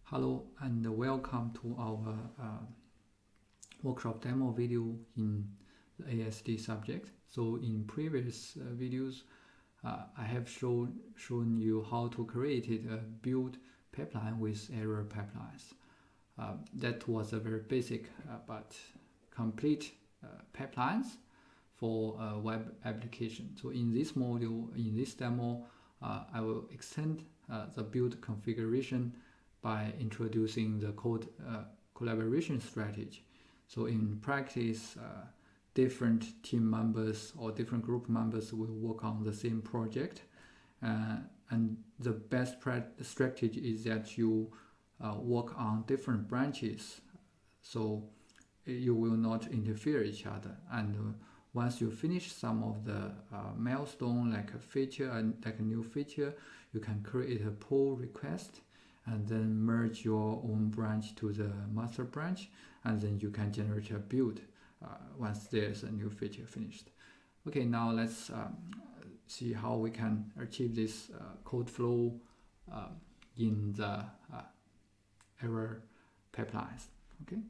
Hello and welcome to our workshop demo video in the ASD subject. So in previous videos, I have shown you how to create a build pipeline with error pipelines. That was a very basic but complete pipelines for a web application. So in this module, in this demo, I will extend the build configuration by introducing the code collaboration strategy. So in practice, different team members or different group members will work on the same project, and the best strategy is that you work on different branches, so you will not interfere each other. And once you finish some of the milestone, like a feature and like a new feature, you can create a pull request and then merge your own branch to the master branch, and then you can generate a build once there's a new feature finished. Okay, now let's see how we can achieve this code flow in the error pipelines. Okay.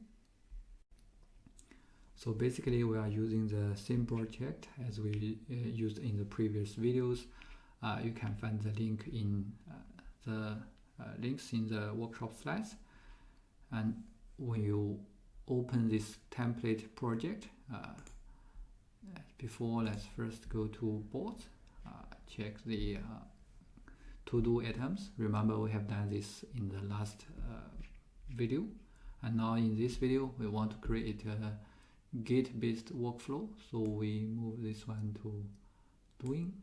So basically we are using the same project as we used in the previous videos. You can find the link in the links in the workshop slides. And when you open this template project, before, let's first go to boards, check the to-do items. Remember, we have done this in the last video, and now in this video we want to create a Git-based workflow, so we move this one to doing,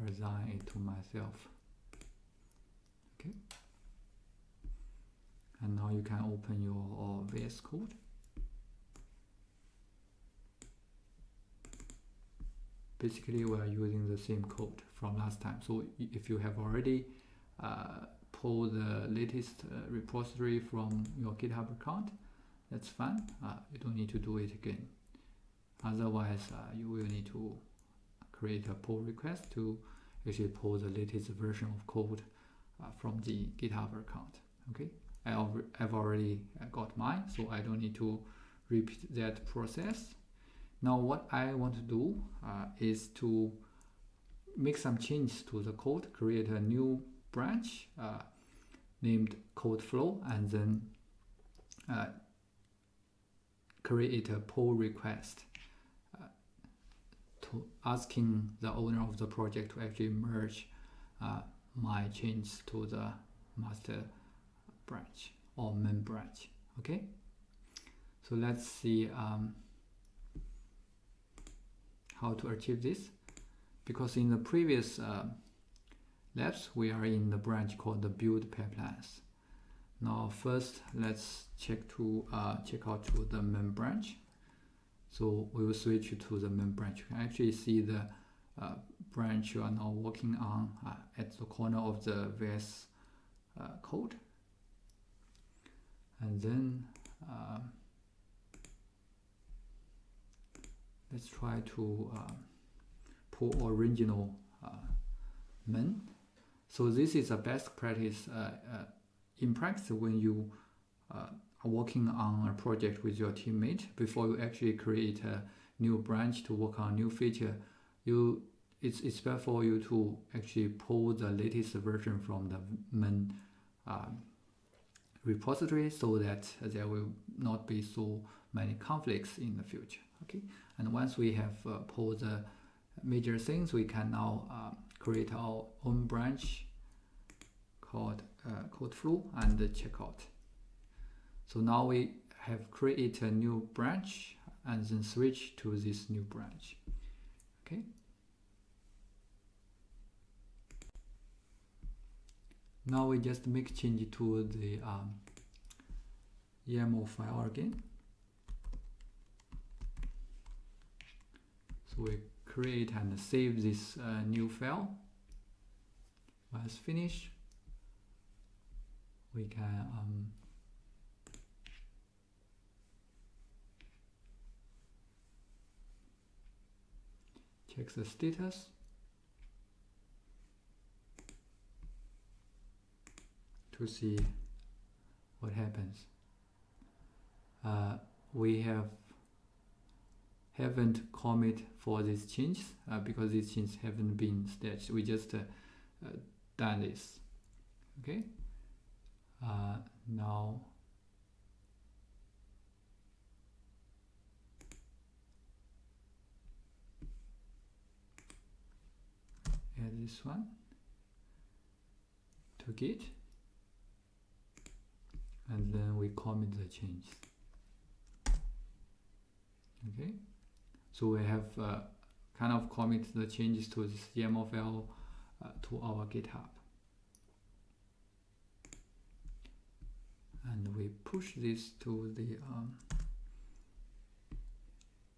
assign it to myself. Okay, and now you can open your VS Code. Basically, we are using the same code from last time. So if you have already pulled the latest repository from your GitHub account, that's fine. You don't need to do it again. Otherwise, you will need to create a pull request to actually pull the latest version of code from the GitHub account. Okay, I've already got mine, so I don't need to repeat that process. Now what I want to do is to make some changes to the code, create a new branch named code flow, and then create a pull request to asking the owner of the project to actually merge my changes to the master branch or main branch. Okay, so let's see how to achieve this, because in the previous labs we are in the branch called the build pipelines. Now first let's check out to the main branch. So we will switch to the main branch. You can actually see the branch you are now working on at the corner of the VS Code. And then let's try to pull original main. So this is a best practice in practice when you are working on a project with your teammate. Before you actually create a new branch to work on a new feature, it's better for you to actually pull the latest version from the main repository, so that there will not be so many conflicts in the future. Okay, and once we have pulled the major things, we can now create our own branch called code flow and check out. So now we have created a new branch and then switch to this new branch. Okay. Now we just make change to the YAML file again. So we create and save this new file. Once finished, we can check the status. To see what happens? We haven't commit for these changes because these changes haven't been staged. We just done this. Okay. Now add this one to Git, and then we commit the changes. Okay, so we have kind of commit the changes to this YAML file to our GitHub, and we push this to the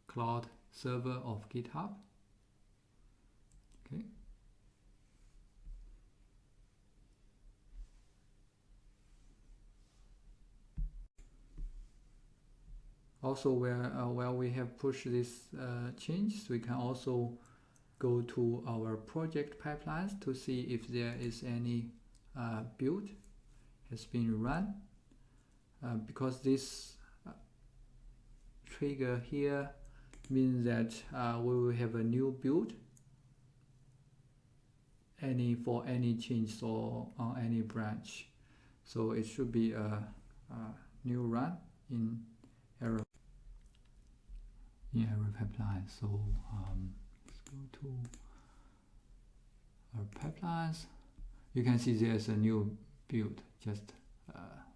cloud server of GitHub. Okay. Also, where we have pushed this change, we can also go to our project pipelines to see if there is any build has been run, because this trigger here means that we will have a new build for any change or on any branch. So it should be a new run in error pipeline. So let's go to our pipelines. You can see there's a new build just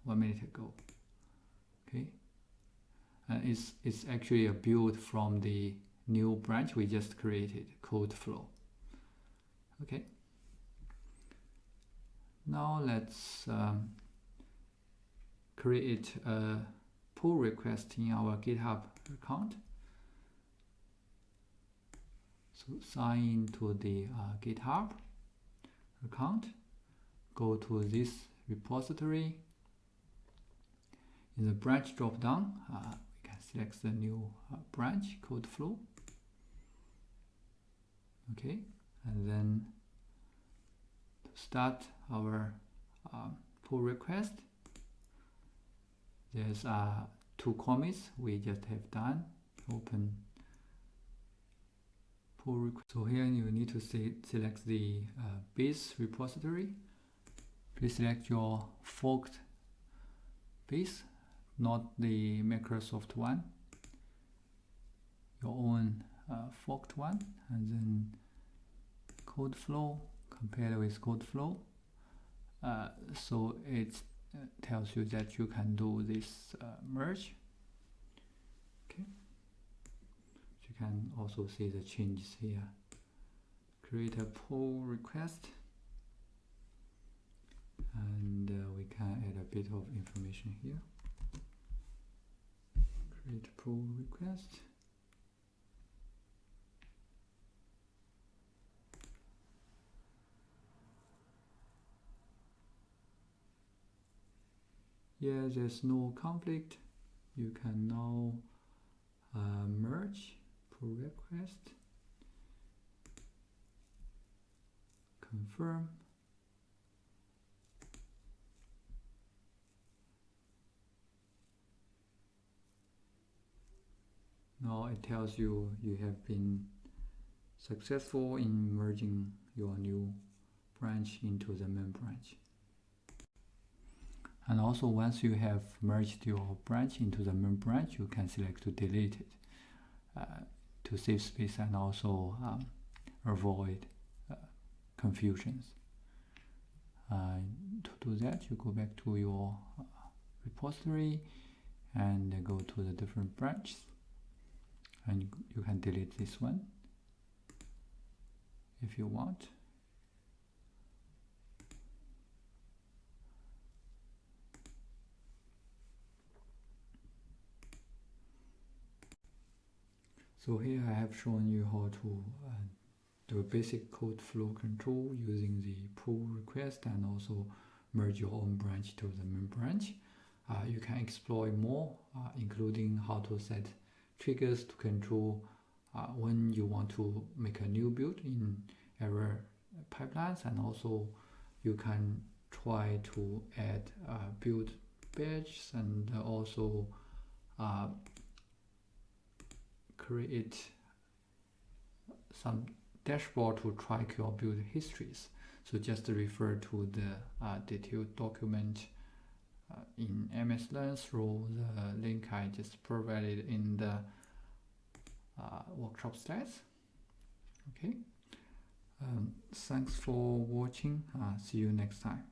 1 minute ago. Okay, and it's actually a build from the new branch we just created, code flow. Okay, now let's create a pull request in our GitHub account. So sign into the GitHub account, go to this repository. In the branch drop down, we can select the new branch, code flow. Okay, and then to start our pull request, there's 2 commits we just have done. Open pull request. So here you need to select the base repository. Please select your forked base, not the Microsoft one, your own forked one, and then code flow, compare with code flow. So it tells you that you can do this merge. Okay, you can also see the changes here. Create a pull request, and we can add a bit of information here. Create a pull request. Yeah, there's no conflict. You can now merge pull request, confirm. Now it tells you you have been successful in merging your new branch into the main branch. And also, once you have merged your branch into the main branch, you can select to delete it to save space and also avoid confusions. To do that, you go back to your repository and go to the different branches, and you can delete this one if you want. So here I have shown you how to do a basic code flow control using the pull request and also merge your own branch to the main branch. You can explore more, including how to set triggers to control when you want to make a new build in error pipelines, and also you can try to add build badges and also create some dashboard to track your build histories. So just refer to the detailed document in MS Learn through the link I just provided in the workshop slides. Okay. Thanks for watching. See you next time.